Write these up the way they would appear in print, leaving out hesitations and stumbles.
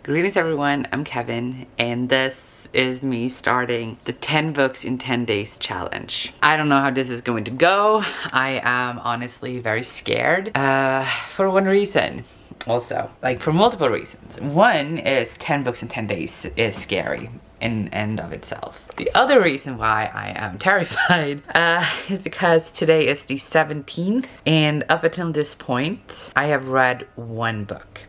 Greetings everyone, I'm Kevin and this is me starting the 10 books in 10 days challenge. I don't know how this is going to go. I am honestly very scared for one reason. Also, like for multiple reasons. One is 10 books in 10 days is scary in and of itself. The other reason why I am terrified is because today is the 17th and up until this point I have read one book.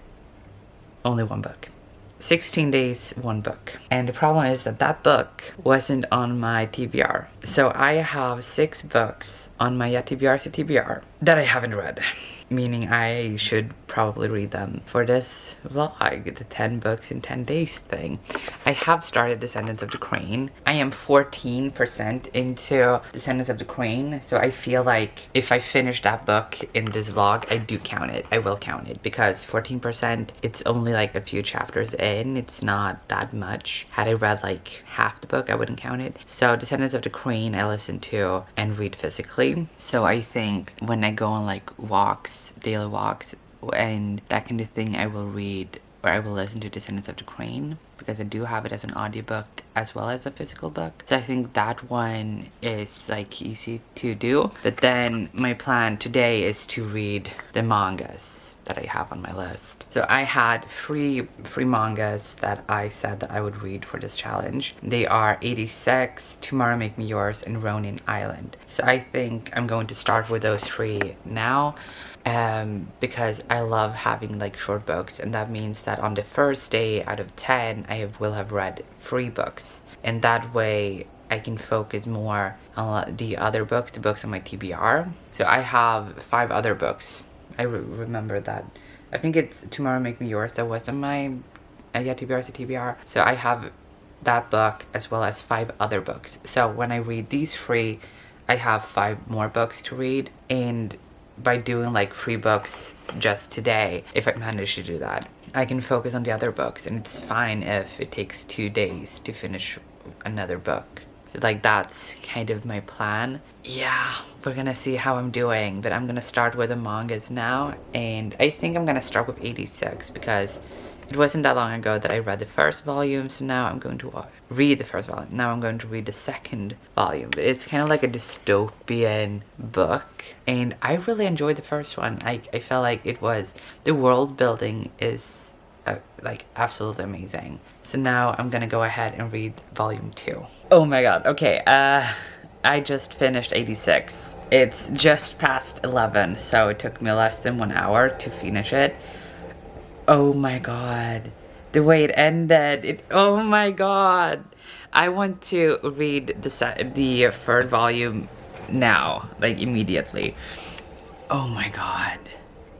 Only one book. 16 days, one book. And the problem is that that book wasn't on my TBR. So I have 6 books on my TBR that I haven't read. Meaning I should probably read them for this vlog, the 10 books in 10 days thing. I have started Descendants of the Crane. I am 14% into Descendants of the Crane, so I feel like if I finish that book in this vlog, I do count it. I will count it because 14%, it's only like a few chapters in. It's not that much. Had I read like half the book, I wouldn't count it. So Descendants of the Crane, I listen to and read physically. So I think when I go on like walks, daily walks and that kind of thing, I will read or I will listen to Descendants of the Crane because I do have it as an audiobook as well as a physical book. So I think that one is like easy to do. But then my plan today is to read the mangas that I have on my list. So I had three mangas that I said that I would read for this challenge. They are 86, Tomorrow Make Me Yours, and Ronin Island. So I think I'm going to start with those 3 now. Because I love having like short books, and that means that on the first day out of 10 I will have read 3 books, and that way I can focus more on the other books, the books on my TBR. So I have 5 other books. I remember that. I think it's Tomorrow Make Me Yours that was on my TBR. So I have that book as well as 5 other books. So when I read these 3, I have 5 more books to read, and by doing like 3 books just today, if I manage to do that, I can focus on the other books, and it's fine if it takes 2 days to finish another book. So like that's kind of my plan. Yeah, we're gonna see how I'm doing, but I'm gonna start with the mangas now, and I think I'm gonna start with 86 because it wasn't that long ago that I read the first volume, so now I'm going to read the first volume. Now I'm going to read the second volume. But it's kind of like a dystopian book, and I really enjoyed the first one. I felt like it was, the world building is like absolutely amazing. So now I'm gonna go ahead and read volume 2. Oh my god, okay, I just finished 86. It's just past 11, so it took me less than 1 hour to finish it. Oh my god, the way it ended, oh my god. I want to read the 3rd volume now, like immediately. Oh my god.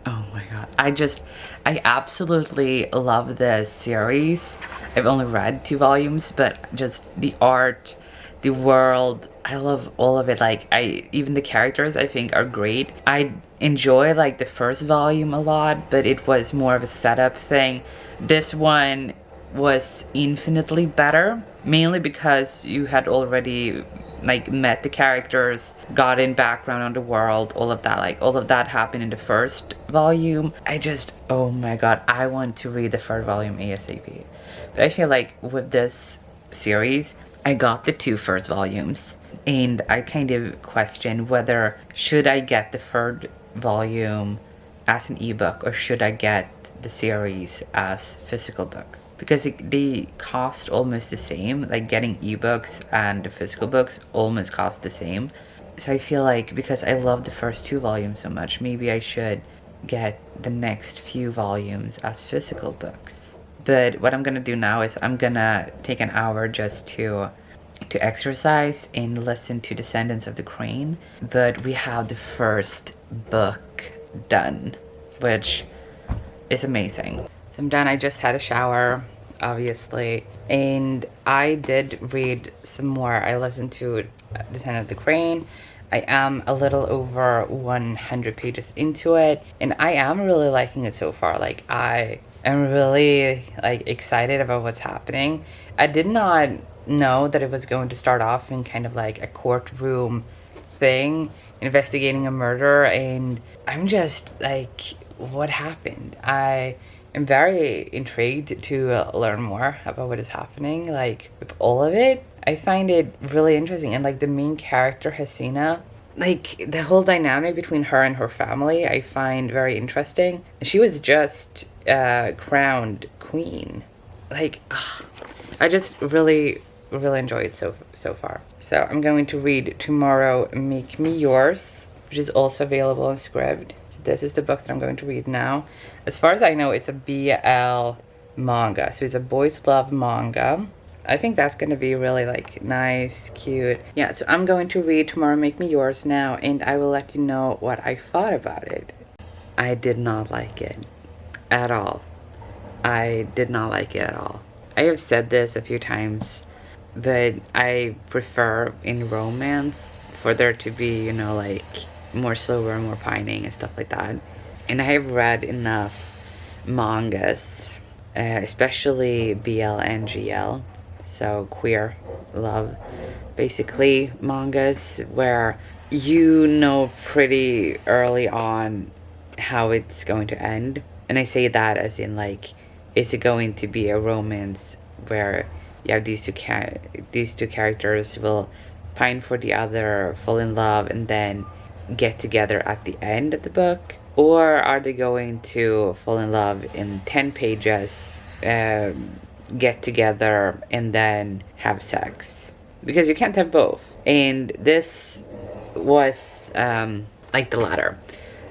Oh my god. I absolutely love this series. I've only read 2 volumes, but just the art, the world, I love all of it. Like even the characters I think are great. I enjoy like the first volume a lot, but it was more of a setup thing. This one was infinitely better, mainly because you had already like met the characters, got in background on the world, all of that. Like all of that happened in the first volume. Oh my god, I want to read the 3rd volume ASAP. But I feel like with this series, I got the 2 first volumes, and I kind of question whether should I get the 3rd volume as an ebook or should I get the series as physical books, because they cost almost the same. Like getting ebooks and the physical books almost cost the same. So I feel like because I love the first 2 volumes so much, maybe I should get the next few volumes as physical books. But what I'm gonna do now is I'm gonna take an hour just to exercise and listen to Descendants of the Crane. But we have the first book done, which is amazing. So I'm done. I just had a shower, obviously, and I did read some more. I listened to Descendants of the Crane. I am a little over 100 pages into it, and I am really liking it so far. Like I am really like excited about what's happening. I did not know that it was going to start off in kind of like a courtroom thing, investigating a murder, and I'm just like, what happened? I I'm very intrigued to learn more about what is happening, like with all of it. I find it really interesting, and like the main character Hasina, like the whole dynamic between her and her family, I find very interesting. She was just crowned queen. Like, I just really enjoy it so far. So I'm going to read tomorrow Make Me Yours, which is also available on Scribd. So this is the book that I'm going to read now. As far as I know, it's a BL manga, so it's a boys love manga. I think that's going to be really like nice, cute. Yeah, so I'm going to read Tomorrow Make Me Yours now, and I will let you know what I thought about it. I did not like it at all. I did not like it at all. I have said this a few times, but I prefer in romance for there to be, you know, like more slower, more pining and stuff like that. And I have read enough mangas, especially BL and GL, so queer love, basically mangas where you know pretty early on how it's going to end. And I say that as in like, is it going to be a romance where you have these two characters will pine for the other, fall in love, and then get together at the end of the book? Or are they going to fall in love in 10 pages, get together, and then have sex? Because you can't have both. And this was like the latter.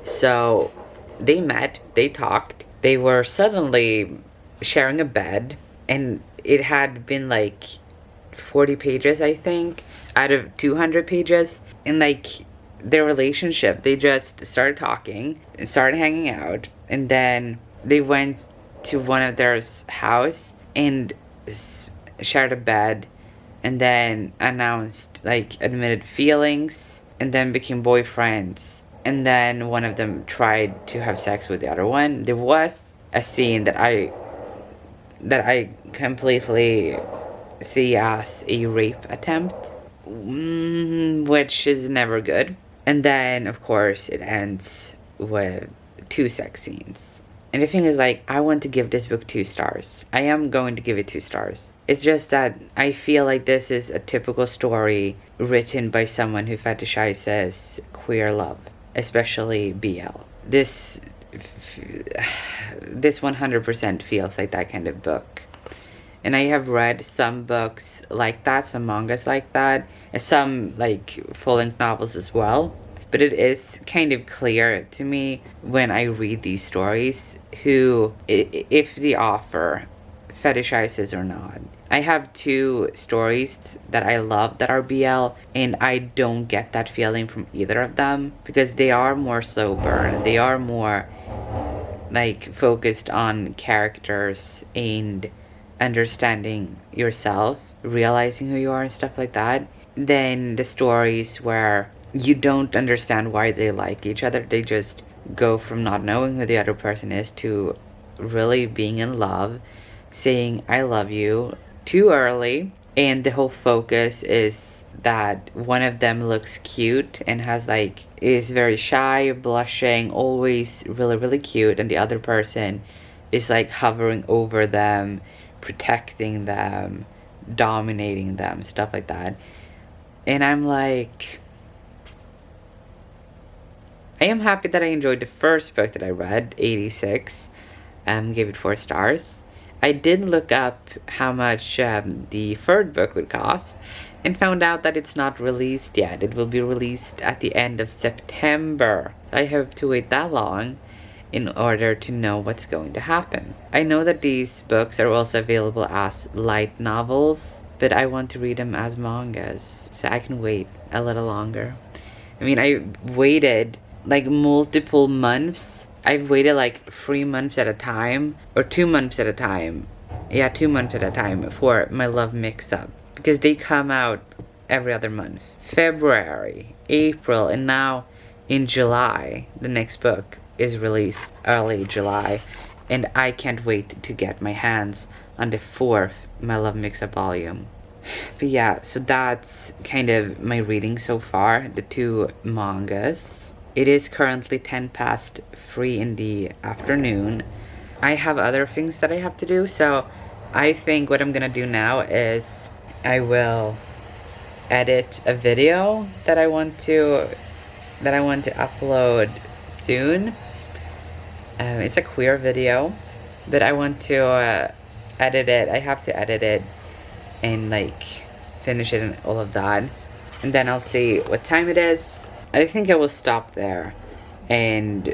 So they met, they talked, they were suddenly sharing a bed, and it had been like 40 pages, I think, out of 200 pages. And like their relationship, they just started talking and started hanging out, and then they went to one of their house and shared a bed, and then announced like admitted feelings, and then became boyfriends. And then one of them tried to have sex with the other one. There was a scene that I completely see as a rape attempt, which is never good. And then, of course, it ends with 2 sex scenes. And the thing is, like, I want to give this book 2 stars. I am going to give it 2 stars. It's just that I feel like this is a typical story written by someone who fetishizes queer love, especially BL. This 100% feels like that kind of book. And I have read some books like that, some mangas like that, and some like full-length novels as well. But it is kind of clear to me when I read these stories who, if the author fetishizes or not. I have 2 stories that I love that are BL, and I don't get that feeling from either of them because they are more slow burn. They are more like focused on characters and understanding yourself, realizing who you are and stuff like that, than the stories where you don't understand why they like each other. They just go from not knowing who the other person is to really being in love, saying I love you too early, and the whole focus is that one of them looks cute and is very shy, blushing, always really cute, and the other person is like hovering over them, protecting them, dominating them, stuff like that. And I'm like, I am happy that I enjoyed the first book that I read, 86. Gave it 4 stars. I did look up how much the third book would cost, and found out that it's not released yet. It will be released at the end of September. I have to wait that long in order to know what's going to happen. I know that these books are also available as light novels, but I want to read them as mangas, so I can wait a little longer. I mean, I waited like multiple months. I've waited like 3 months at a time, or 2 months at a time. Yeah, 2 months at a time for my Love Mix-Up, because they come out every other month. February, April, and now in July, the next book is released early July, and I can't wait to get my hands on the 4th My Love Mix-Up volume. But yeah, so that's kind of my reading so far, the 2 mangas. It is currently 10 past 3 in the afternoon. I have other things that I have to do. So I think what I'm gonna do now is I will edit a video that I want to upload soon. It's a queer video, but I want to edit it. I have to edit it and like finish it and all of that, and then I'll see what time it is. I think I will stop there and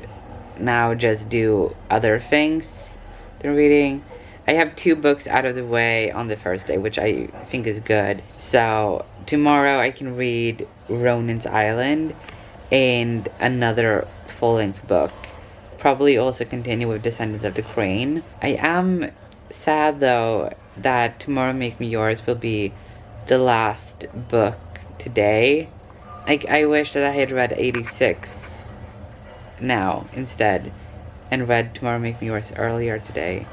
now just do other things than reading. I have 2 books out of the way on the first day, which I think is good. So tomorrow I can read Ronin's Island and another full-length book. Probably also continue with Descendants of the Crane. I am sad though that Tomorrow Make Me Yours will be the last book today. Like, I wish that I had read 86 now instead and read Tomorrow Make Me Yours earlier today,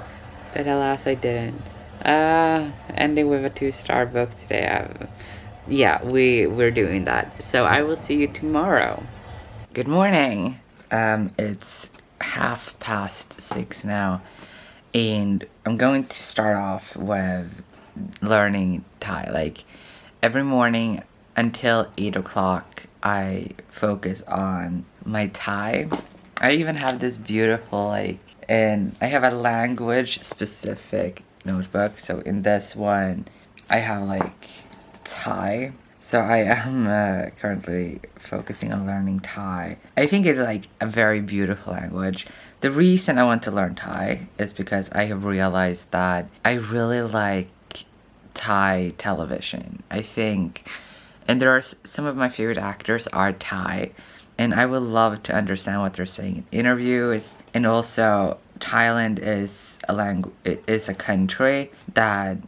but alas I didn't. Ending with a 2-star book today. Yeah, we're doing that. So I will see you tomorrow. Good morning. It's 6:30 now, and I'm going to start off with learning Thai. Like, every morning until 8 o'clock I focus on my Thai. I even have this beautiful and I have a language specific notebook. So in this one I have Thai. So I am currently focusing on learning Thai. I think it's a very beautiful language. The reason I want to learn Thai is because I have realized that I really like Thai television. I think, and there are some of my favorite actors are Thai, and I would love to understand what they're saying in interviews. And also Thailand is a country that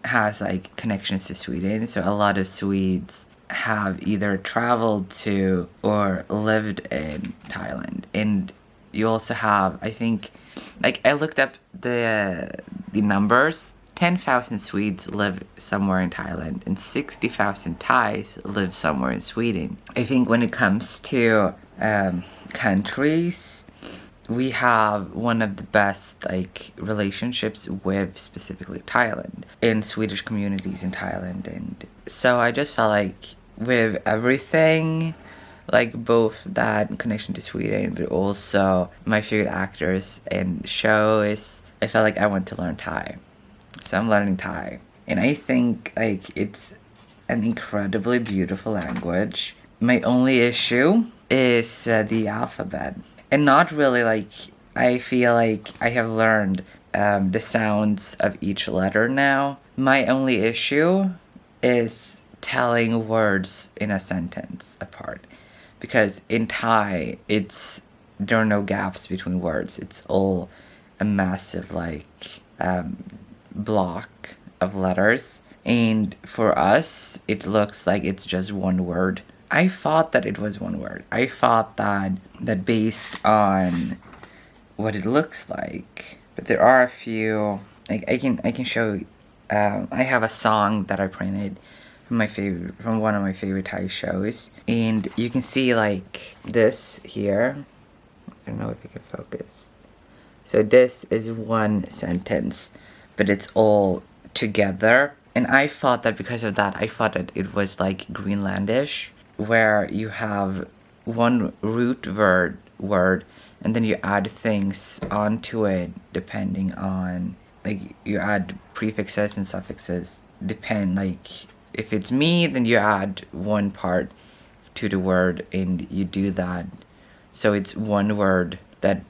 has connections to Sweden, so a lot of Swedes have either traveled to or lived in Thailand. And you also have, I think, I looked up the numbers. 10,000 Swedes live somewhere in Thailand and 60,000 Thais live somewhere in Sweden. I think when it comes to countries, we have one of the best relationships with specifically Thailand and Swedish communities in Thailand. And so I just felt with everything, both that connection to Sweden but also my favorite actors and shows, I felt I want to learn Thai. So I'm learning Thai, and I think it's an incredibly beautiful language. My only issue is the alphabet, and not really I feel I have learned the sounds of each letter now. My only issue is telling words in a sentence apart, because in Thai there are no gaps between words. It's all a massive block of letters, and for us it looks like it's just one word. I thought that it was one word. I thought that based on what it looks like, but there are a few I can show you. I have a song that I printed from one of my favorite Thai shows, and you can see this here. I don't know if you can focus. So this is one sentence, but it's all together. And I thought that because of that, I thought that it was Greenlandish, where you have one root word and then you add things onto it depending on, you add prefixes and suffixes. If it's me, then you add one part to the word and you do that. So it's one word that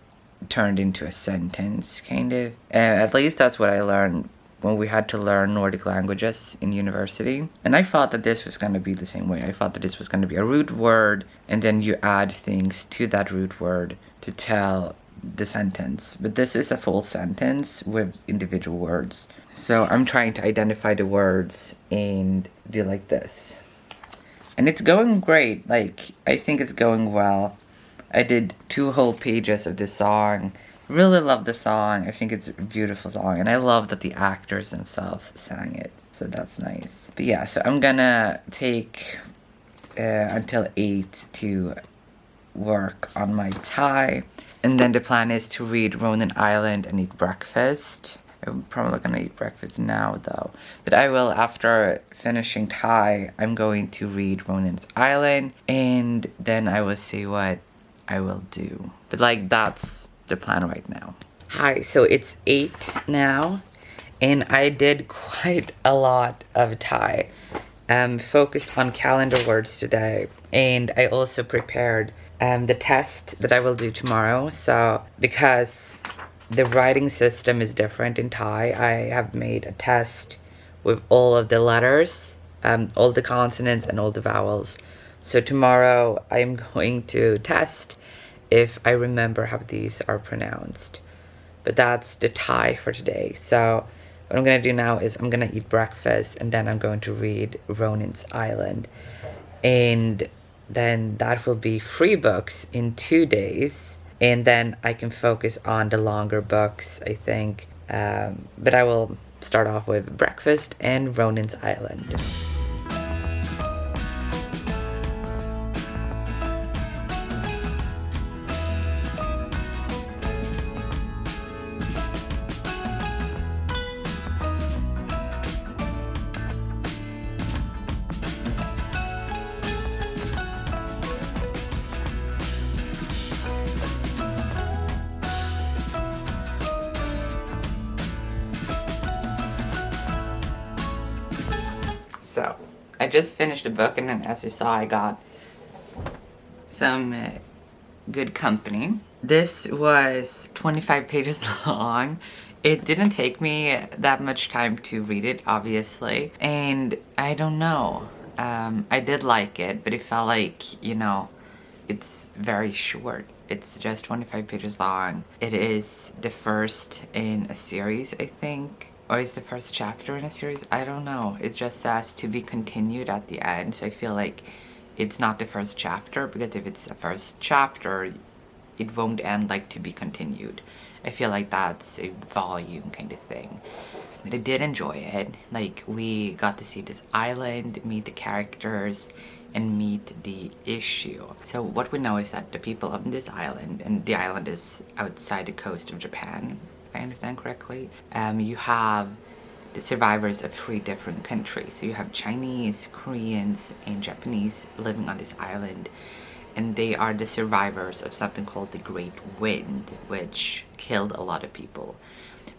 turned into a sentence, kind of. At least that's what I learned when we had to learn Nordic languages in university. And I thought that this was going to be the same way. I thought that this was going to be a root word, and then you add things to that root word to tell the sentence. But this is a full sentence with individual words. So I'm trying to identify the words and do this. And it's going great. I think it's going well. I did 2 whole pages of this song. Really love the song. I think it's a beautiful song, and I love that the actors themselves sang it. So that's nice. But yeah, so I'm gonna take until 8 to work on my Thai. And then the plan is to read Ronan Island and eat breakfast. I'm probably gonna eat breakfast now though. But I will, after finishing Thai, I'm going to read Ronan's Island and then I will see what I will do. But like, that's the plan right now. Hi, so it's 8 now and I did quite a lot of Thai. Focused on calendar words today, and I also prepared the test that I will do tomorrow. So because the writing system is different in Thai, I have made a test with all of the letters, all the consonants and all the vowels. So tomorrow I'm going to test if I remember how these are pronounced. But that's the Thai for today. So what I'm gonna do now is I'm gonna eat breakfast and then I'm going to read Ronan's Island. And then that will be 3 books in 2 days. And then I can focus on the longer books, I think. But I will start off with breakfast and Ronan's Island. So, I just finished a book and then as you saw I got some good company. This was 25 pages long. It didn't take me that much time to read it, obviously. And I don't know. I did like it, but it felt like, you know, it's very short. It's just 25 pages long. It is the first in a series, I think. Or is the first chapter in a series? I don't know. It just says to be continued at the end. So I feel like it's not the first chapter, because if it's the first chapter, it won't end like to be continued. I feel like that's a volume kind of thing. But I did enjoy it. Like, we got to see this island, meet the characters, and meet the issue. So what we know is that the people of this island, and the island is outside the coast of Japan, if I understand correctly, you have the survivors of 3 different countries. So you have Chinese, Koreans, and Japanese living on this island. And they are the survivors of something called the Great Wind, which killed a lot of people.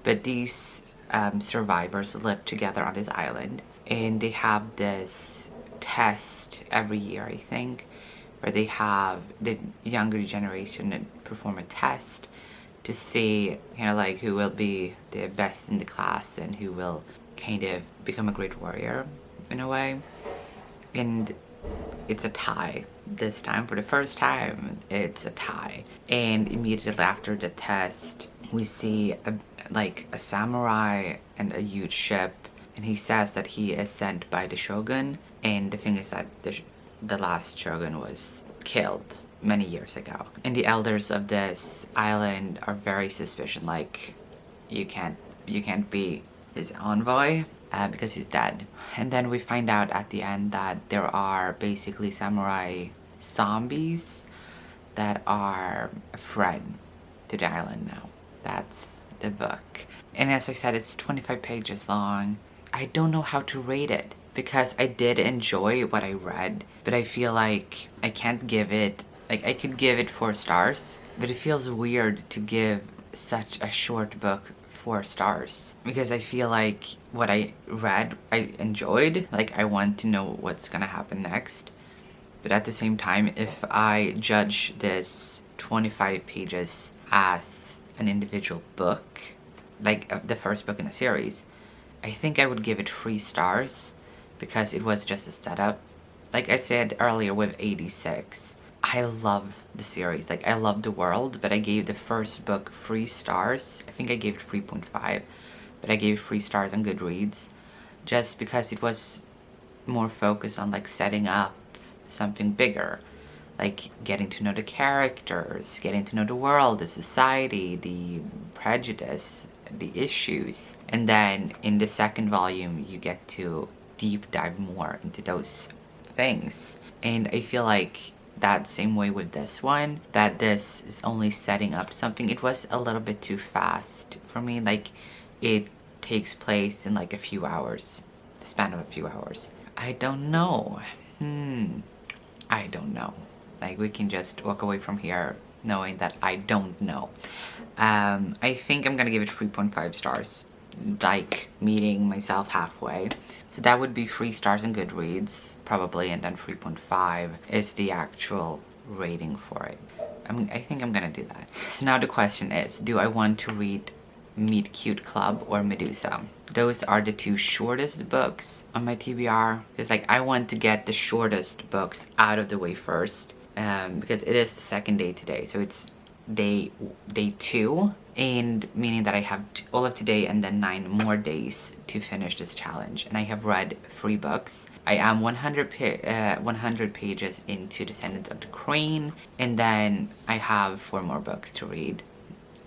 But these survivors live together on this island, and they have this test every year, I think, where they have the younger generation perform a test to see, you know, like who will be the best in the class and who will kind of become a great warrior in a way. And it's a tie this time. For the first time, it's a tie. And immediately after the test, we see a samurai and a huge ship, and he says that he is sent by the shogun. And the thing is that the last shogun was killed many years ago, and the elders of this island are very suspicious, like, you can't be his envoy because he's dead. And then we find out at the end that there are basically samurai zombies that are a threat to the island now. That's the book. And as I said, it's 25 pages long. I don't know how to rate it, because I did enjoy what I read, but I feel like I can't give it, like, I could give it 4 stars, but it feels weird to give such a short book 4 stars, because I feel like what I read, I enjoyed, like, I want to know what's gonna happen next. But at the same time, if I judge this 25 pages as an individual book, like the first book in a series, I think I would give it 3 stars, because it was just a setup. Like I said earlier with 86, I love the series, like I love the world, but I gave the first book 3 stars. I think I gave it 3.5, but I gave 3 stars on Goodreads, just because it was more focused on like setting up something bigger, like getting to know the characters, getting to know the world, the society, the prejudice, the issues. And then in the second volume, you get to deep dive more into those things. And I feel like that same way with this one, that this is only setting up something. It was a little bit too fast for me. Like, it takes place in like a few hours, the span of a few hours. I don't know. I don't know. Like, we can just walk away from here knowing that I don't know. I think I'm gonna give it 3.5 stars, like meeting myself halfway. So that would be 3 stars in Goodreads, probably, and then 3.5 is the actual rating for it. I think I'm gonna do that. So now the question is, do I want to read Meet Cute Club or Medusa? Those are the two shortest books on my TBR. It's like, I want to get the shortest books out of the way first, because it is the second day today. So it's day 2, and meaning that I have all of today and then 9 more days to finish this challenge. And I have read 3 books. I am 100 pages into Descendants of the Crane, and then I have 4 more books to read,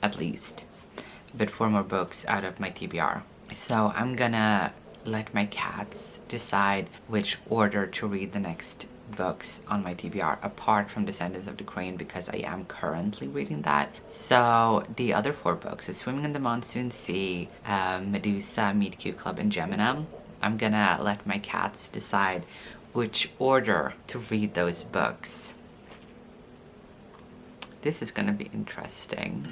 at least. But 4 more books out of my TBR. So I'm gonna let my cats decide which order to read the next books on my TBR, apart from Descendants of the Crane, because I am currently reading that. So the other 4 books is Swimming in the Monsoon Sea, Medusa, Meet Cute Club, and Gemini. I'm gonna let my cats decide which order to read those books. This is gonna be interesting.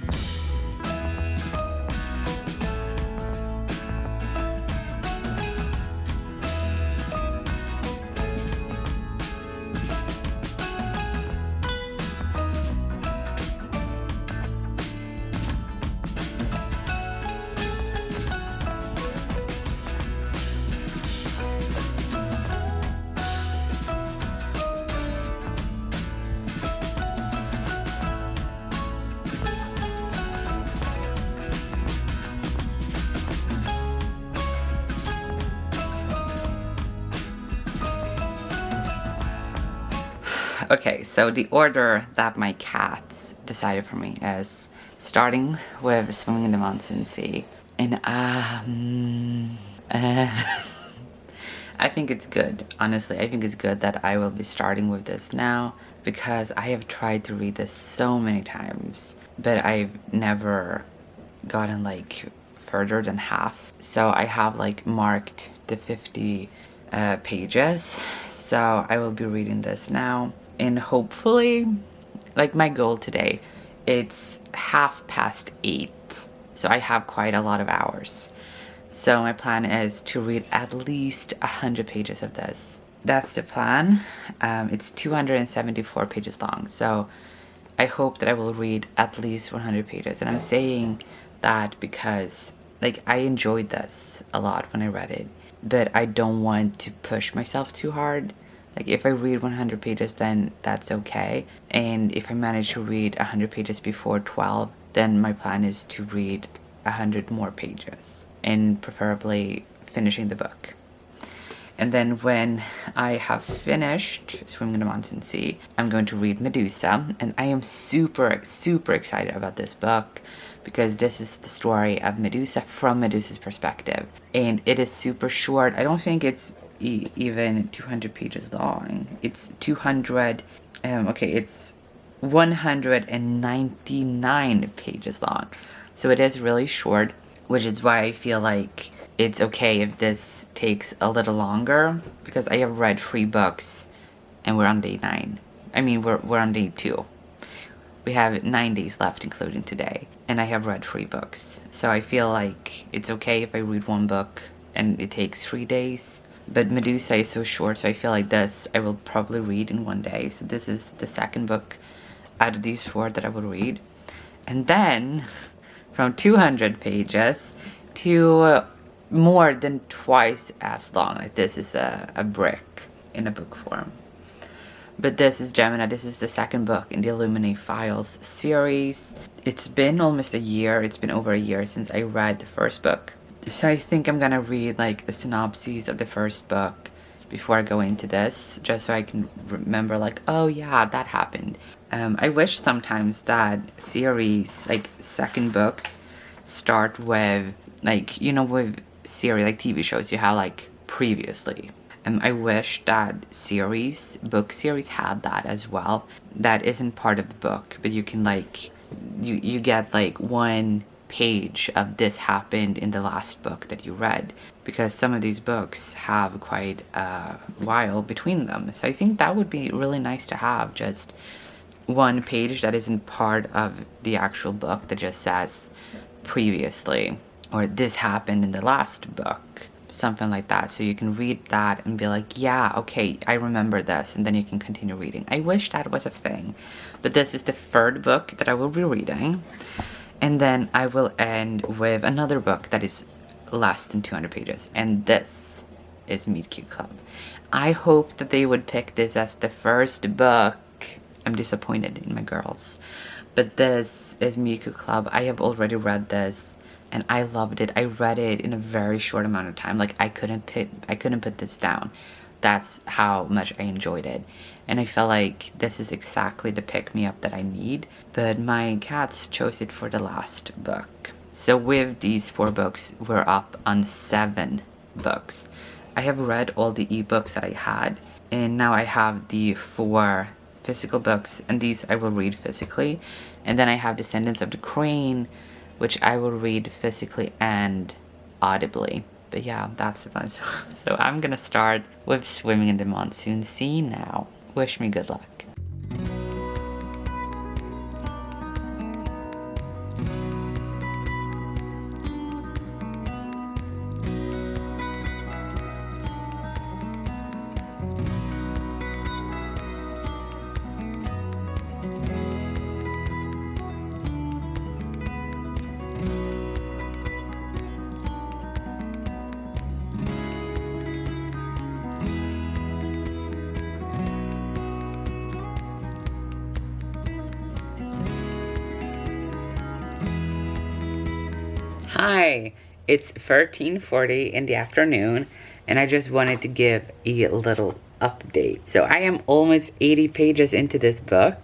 Okay, so the order that my cats decided for me is starting with Swimming in the Monsoon Sea. And I think it's good. Honestly, I think it's good that I will be starting with this now, because I have tried to read this so many times, but I've never gotten like further than half. So I have like marked the 50 pages. So I will be reading this now. And hopefully, like, my goal today, it's 8:30. So I have quite a lot of hours. So my plan is to read at least 100 pages of this. That's the plan. It's 274 pages long. So I hope that I will read at least 100 pages. And I'm saying that because, like, I enjoyed this a lot when I read it, but I don't want to push myself too hard. Like, if I read 100 pages, then that's okay. And if I manage to read 100 pages before 12, then my plan is to read 100 more pages, and preferably finishing the book. And then when I have finished Swimming in the Monsoon Sea, I'm going to read Medusa. And I am super, super excited about this book, because this is the story of Medusa from Medusa's perspective. And it is super short. I don't think it's even 200 pages long. It's 200, it's 199 pages long. So it is really short, which is why I feel like it's okay if this takes a little longer, because I have read 3 books and we're on day 9. I mean, we're on day 2. We have 9 days left, including today, and I have read 3 books. So I feel like it's okay if I read 1 book and it takes 3 days. But Medusa is so short, so I feel like this I will probably read in 1 day. So this is the second book out of these 4 that I will read. And then from 200 pages to more than twice as long. Like, this is a brick in a book form. But this is Gemini. This is the second book in the Illuminate Files series. It's been almost a year. It's been over a year since I read the first book. So I think I'm gonna read like a synopsis of the first book before I go into this, just so I can remember, like, oh yeah, that happened. I wish sometimes that series, like second books, start with, like, you know, with series like TV shows, you have like previously. I wish that book series had that as well. That isn't part of the book, but you can like, you get like one page of this happened in the last book that you read, because some of these books have quite a while between them. So I think that would be really nice to have, just one page that isn't part of the actual book that just says previously, or this happened in the last book, something like that. So you can read that and be like, yeah, okay, I remember this, and then you can continue reading. I wish that was a thing. But this is the third book that I will be reading, and then I will end with another book that is less than 200 pages, and this is Meet Cute Club. I hope that they would pick this as the first book. I'm disappointed in my girls, but this is Meet Cute Club. I have already read this and I loved it. I read it in a very short amount of time. Like I couldn't put this down. That's how much I enjoyed it. And I felt like this is exactly the pick-me-up that I need. But my cats chose it for the last book. So with these 4 books, we're up on 7 books. I have read all the ebooks that I had, and now I have the 4 physical books, and these I will read physically. And then I have Descendants of the Crane, which I will read physically and audibly. But yeah, that's fun. So I'm gonna start with Swimming in the Monsoon Sea now. Wish me good luck. Hi, it's 13:40 in the afternoon, and I just wanted to give a little update. So I am almost 80 pages into this book,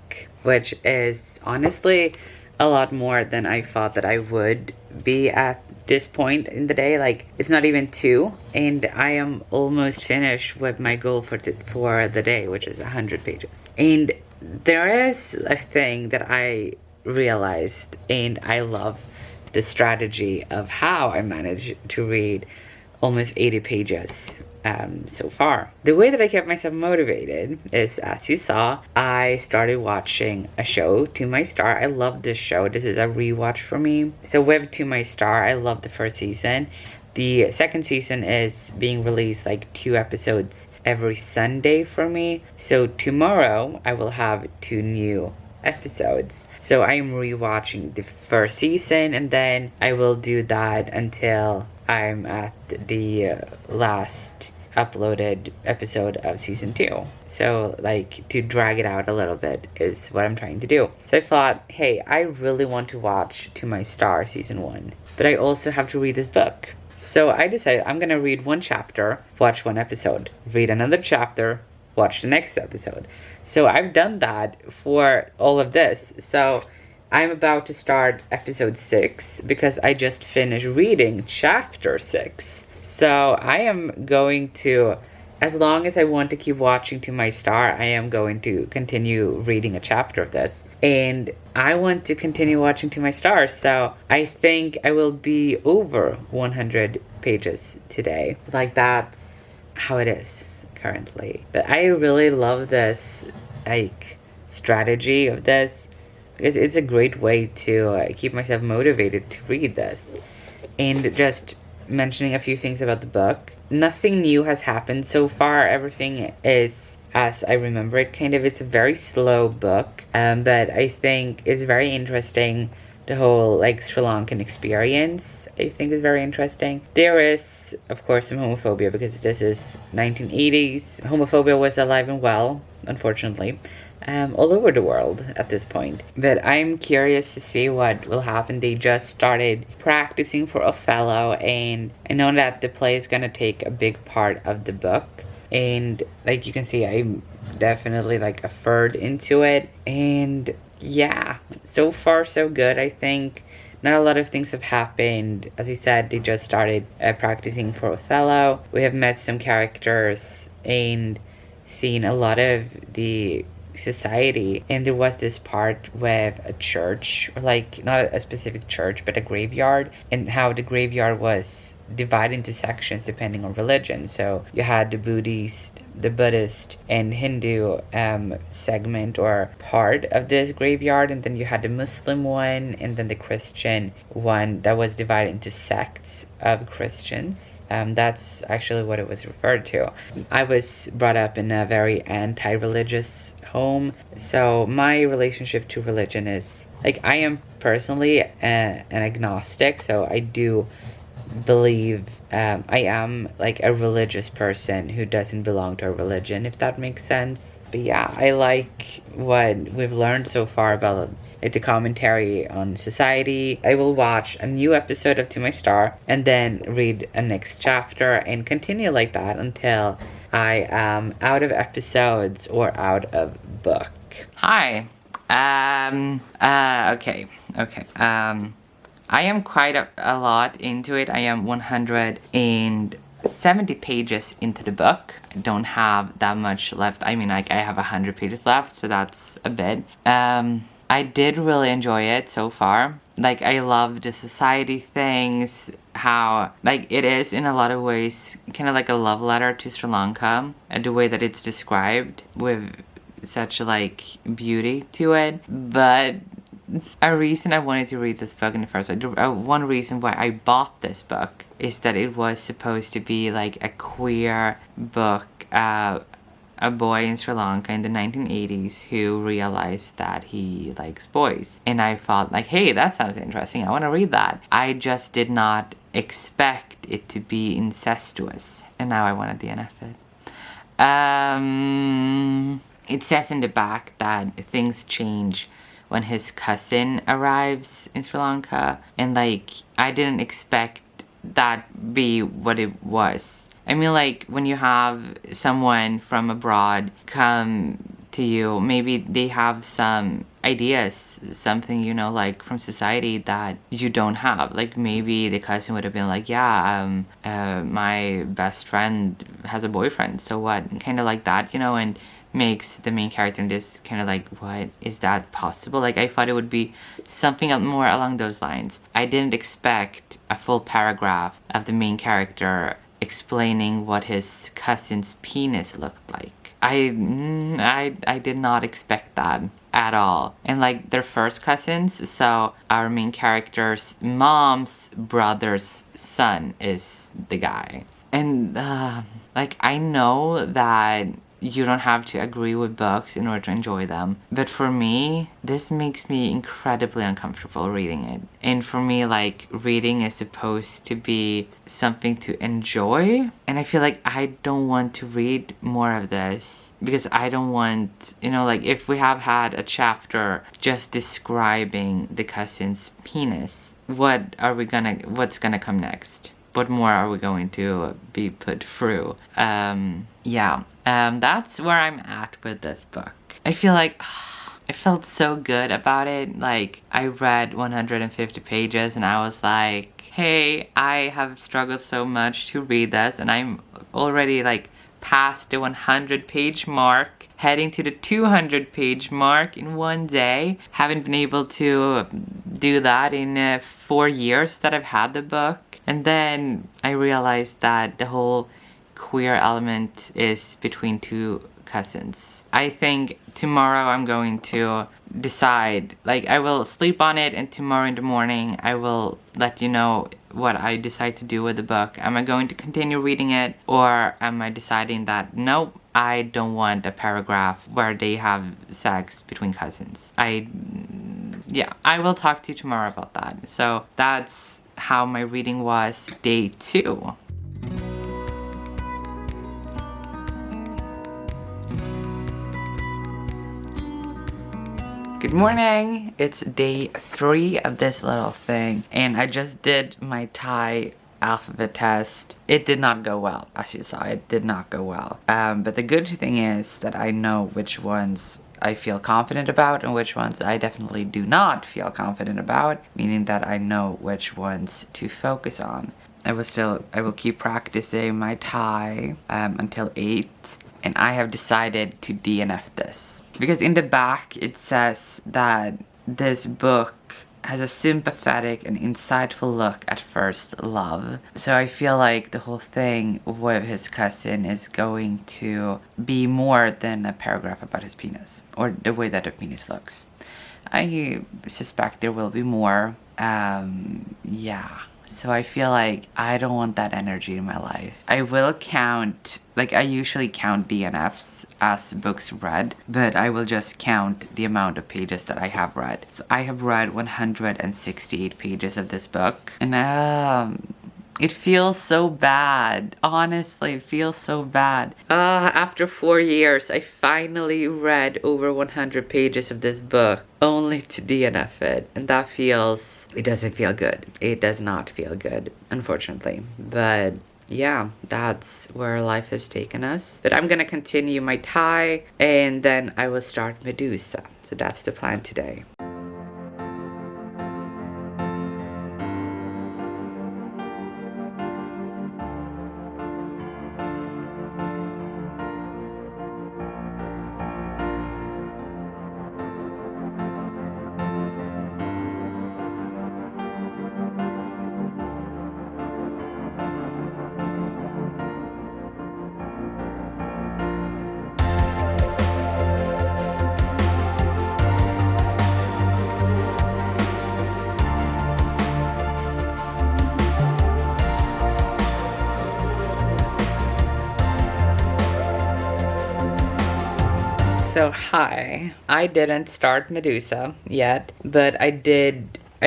which is honestly a lot more than I thought that I would be at this point in the day. Like, it's not even 2, and I am almost finished with my goal for the day, which is 100 pages. And there is a thing that I realized, and I love the strategy of how I managed to read almost 80 pages so far. The way that I kept myself motivated is, as you saw, I started watching a show, To My Star. I love this show. This is a rewatch for me. So with To My Star, I love the first season. The second season is being released like 2 episodes every Sunday for me. So tomorrow I will have 2 new episodes. So I am rewatching the first season, and then I will do that until I'm at the last uploaded episode of season 2. So like, to drag it out a little bit is what I'm trying to do. So I thought, hey, I really want to watch To My Star season 1, but I also have to read this book. So I decided I'm gonna read 1 chapter, watch 1 episode, read another chapter, watch the next episode. So I've done that for all of this. So I'm about to start episode 6 because I just finished reading chapter 6. So I am going to, as long as I want to keep watching To My Star, I am going to continue reading a chapter of this. And I want to continue watching To My Star, so I think I will be over 100 pages today. Like, that's how it is currently. But I really love this, like, strategy of this, because it's a great way to keep myself motivated to read this. And just mentioning a few things about the book. Nothing new has happened so far. Everything is as I remember it, kind of. It's a very slow book, but I think it's very interesting. The whole, like, Sri Lankan experience, I think, is very interesting. There is, of course, some homophobia, because this is 1980s. Homophobia was alive and well, unfortunately, all over the world at this point. But I'm curious to see what will happen. They just started practicing for Othello, and I know that the play is gonna take a big part of the book. And like you can see, I'm definitely like a third into it. And yeah, so far so good. I think not a lot of things have happened. As we said, they just started practicing for Othello. We have met some characters and seeing a lot of the society. And there was this part with a church, or like not a specific church but a graveyard, and how the graveyard was divided into sections depending on religion. So you had the Buddhist and Hindu segment or part of this graveyard, and then you had the Muslim one, and then the Christian one that was divided into sects of Christians. That's actually what it was referred to. I was brought up in a very anti-religious home, so my relationship to religion is like, I am personally an agnostic, so I do believe I am like a religious person who doesn't belong to a religion, if that makes sense. But yeah, I like what we've learned so far about like the commentary on society. I will watch a new episode of To My Star and then read a next chapter and continue like that until I am out of episodes or out of book. Hi. Okay. I am quite a lot into it. I am 170 pages into the book. I don't have that much left. I mean, like, I have 100 pages left, so that's a bit. I did really enjoy it so far. Like, I love the society things, how, like, it is in a lot of ways kind of like a love letter to Sri Lanka, and the way that it's described with such, like, beauty to it. But a reason I wanted to read this book in the first place, one reason why I bought this book, is that it was supposed to be like a queer book, a boy in Sri Lanka in the 1980s who realized that he likes boys. And I thought like, hey, that sounds interesting, I want to read that. I just did not expect it to be incestuous, and now I want to DNF it. It says in the back that things change when his cousin arrives in Sri Lanka, and like, I didn't expect that be what it was. I mean, like, when you have someone from abroad come to you, maybe they have some ideas, something, you know, like from society that you don't have. Like, maybe the cousin would have been like, yeah, my best friend has a boyfriend, so what? Kind of like that, you know, and makes the main character in this kind of like, what, is that possible? Like, I thought it would be something more along those lines. I didn't expect a full paragraph of the main character explaining what his cousin's penis looked like. I did not expect that at all. And like, they're first cousins, so our main character's mom's brother's son is the guy. And like, I know that you don't have to agree with books in order to enjoy them, but for me, this makes me incredibly uncomfortable reading it. And for me, like, reading is supposed to be something to enjoy, and I feel like I don't want to read more of this, because I don't want, you know, like, if we have had a chapter just describing the cousin's penis, what's gonna come next? What more are we going to be put through? That's where I'm at with this book. I feel like I felt so good about it. Like, I read 150 pages and I was like, hey, I have struggled so much to read this, and I'm already like past the 100-page mark, heading to the 200-page mark in one day. Haven't been able to do that in 4 years that I've had the book. And then I realized that the whole queer element is between two cousins. I think tomorrow I'm going to decide, like, I will sleep on it, and tomorrow in the morning I will let you know what I decide to do with the book. Am I going to continue reading it, or am I deciding that nope, I don't want a paragraph where they have sex between cousins? I will talk to you tomorrow about that. So that's how my reading was day 2. Good morning! It's day 3 of this little thing, and I just did my Thai alphabet test. It did not go well, as you saw. It did not go well. But the good thing is that I know which ones I feel confident about and which ones I definitely do not feel confident about, meaning that I know which ones to focus on. I will keep practicing my Thai until 8, and I have decided to DNF this. Because in the back it says that this book has a sympathetic and insightful look at first love. So I feel like the whole thing with his cousin is going to be more than a paragraph about his penis, or the way that a penis looks. I suspect there will be more. Yeah. So I feel like I don't want that energy in my life. I will count, like I usually count DNFs as books read, but I will just count the amount of pages that I have read. So I have read 168 pages of this book, and it feels so bad. Honestly, it feels so bad. After 4 years, I finally read over 100 pages of this book, only to DNF it. And that feels, it doesn't feel good. It does not feel good, unfortunately. But yeah, that's where life has taken us. But I'm gonna continue my Thai, and then I will start Medusa. So that's the plan today. So hi, I didn't start Medusa yet, but I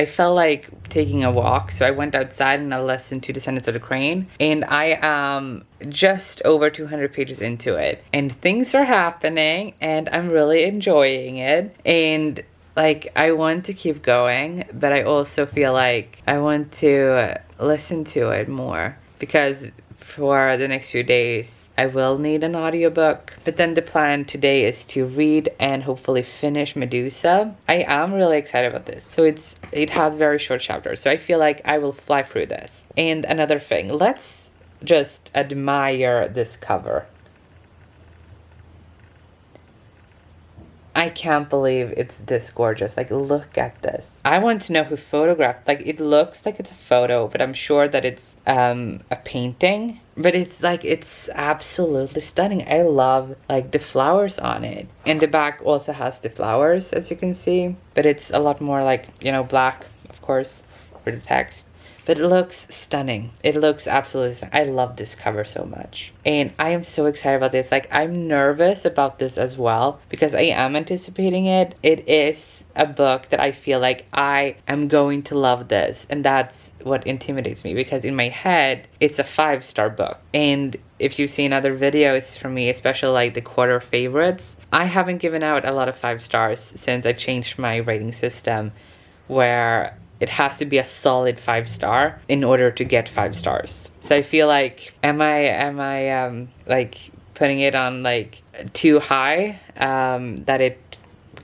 felt like taking a walk, so I went outside and I listened to Descendants of the Crane, and I am just over 200 pages into it, and things are happening, and I'm really enjoying it, and like I want to keep going, but I also feel like I want to listen to it more, because for the next few days I will need an audiobook. But then the plan today is to read and hopefully finish Medusa. I am really excited about this. So it has very short chapters, so I feel like I will fly through this. And another thing, let's just admire this cover. I can't believe it's this gorgeous. Like, look at this. I want to know who photographed. Like, it looks like it's a photo, but I'm sure that it's a painting. But it's like, it's absolutely stunning. I love like the flowers on it. And the back also has the flowers, as you can see. But it's a lot more like, you know, black, of course, for the text. But it looks stunning. It looks absolutely stunning. I love this cover so much. And I am so excited about this. Like, I'm nervous about this as well, because I am anticipating it. It is a book that I feel like I am going to love this. And that's what intimidates me, because in my head, it's a 5-star book. And if you've seen other videos from me, especially like the quarter favorites, I haven't given out a lot of 5 stars since I changed my rating system, where it has to be a solid 5-star in order to get 5 stars. So I feel like, am I like putting it on like too high, that it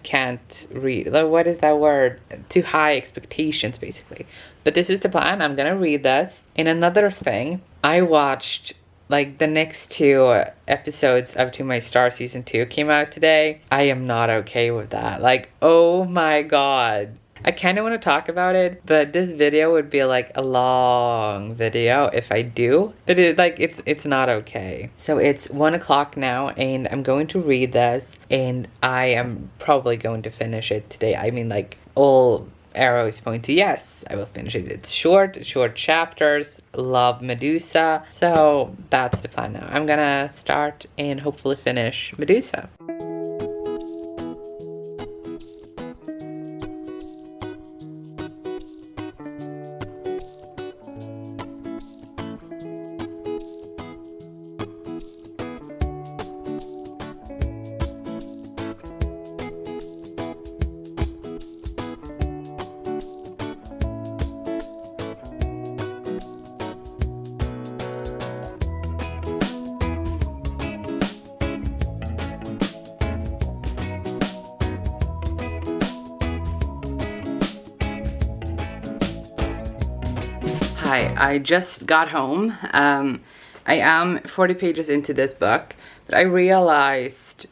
can't read, like, what is that word? Too high expectations, basically. But this is the plan. I'm gonna read this. And another thing, I watched like the next 2 episodes of To My Star season 2 came out today. I am not okay with that. Like, oh my god. I kind of want to talk about it, but this video would be like a long video if I do. But it's not okay. So it's 1 o'clock now, and I'm going to read this, and I am probably going to finish it today. I mean, like, all arrows point to yes, I will finish it. It's short chapters. Love Medusa. So that's the plan now. I'm gonna start and hopefully finish Medusa. Hi, I just got home. I am 40 pages into this book, but I realized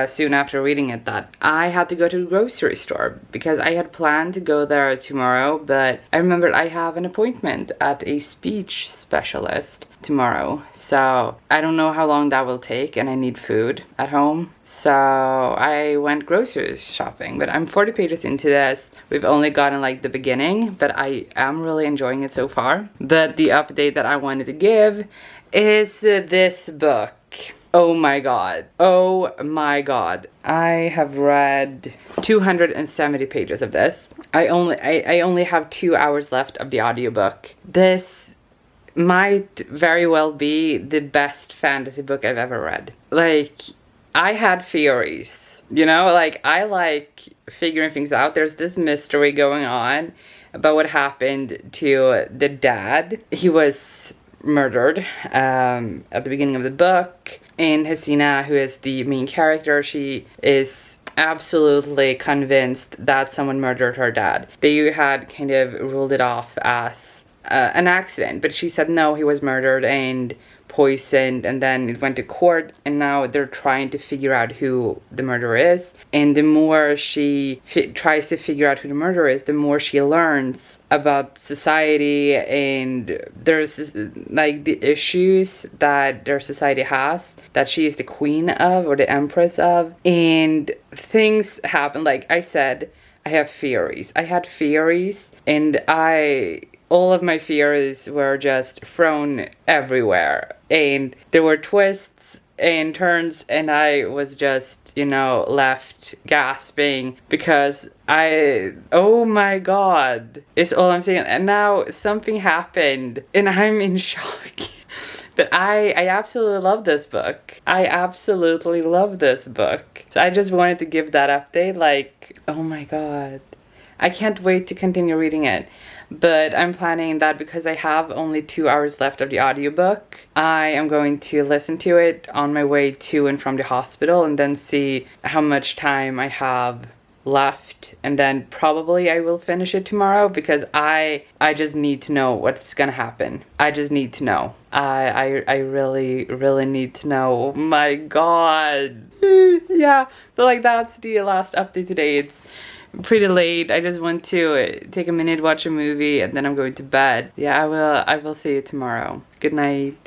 soon after reading it that I had to go to the grocery store because I had planned to go there tomorrow, but I remembered I have an appointment at a speech specialist tomorrow. So I don't know how long that will take, and I need food at home. So I went grocery shopping, but I'm 40 pages into this. We've only gotten like the beginning, but I am really enjoying it so far. But the update that I wanted to give is this book. Oh my god. Oh my god. I have read 270 pages of this. I only have 2 hours left of the audiobook. This might very well be the best fantasy book I've ever read. Like, I had theories, you know, like I like figuring things out. There's this mystery going on about what happened to the dad. He was murdered at the beginning of the book, and Hasina, who is the main character, she is absolutely convinced that someone murdered her dad. They had kind of ruled it off as an accident, but she said no, he was murdered and poisoned, and then it went to court, and now they're trying to figure out who the murderer is. And the more she tries to figure out who the murderer is, the more she learns about society, and there's like the issues that their society has, that she is the queen of, or the empress of, and things happen. Like I said, I have theories. I had theories, and all of my fears were just thrown everywhere, and there were twists and turns, and I was just, you know, left gasping because oh my god, is all I'm saying. And now something happened and I'm in shock. But I absolutely love this book. I absolutely love this book. So I just wanted to give that update. Like, oh my god, I can't wait to continue reading it. But I'm planning that because I have only 2 hours left of the audiobook, I am going to listen to it on my way to and from the hospital, and then see how much time I have left, and then probably I will finish it tomorrow, because I just need to know what's gonna happen. I just need to know. I really need to know. Oh my god. Yeah, but like, that's the last update today. It's pretty late. I just want to take a minute, watch a movie, and then I'm going to bed. Yeah, I will see you tomorrow. Good night.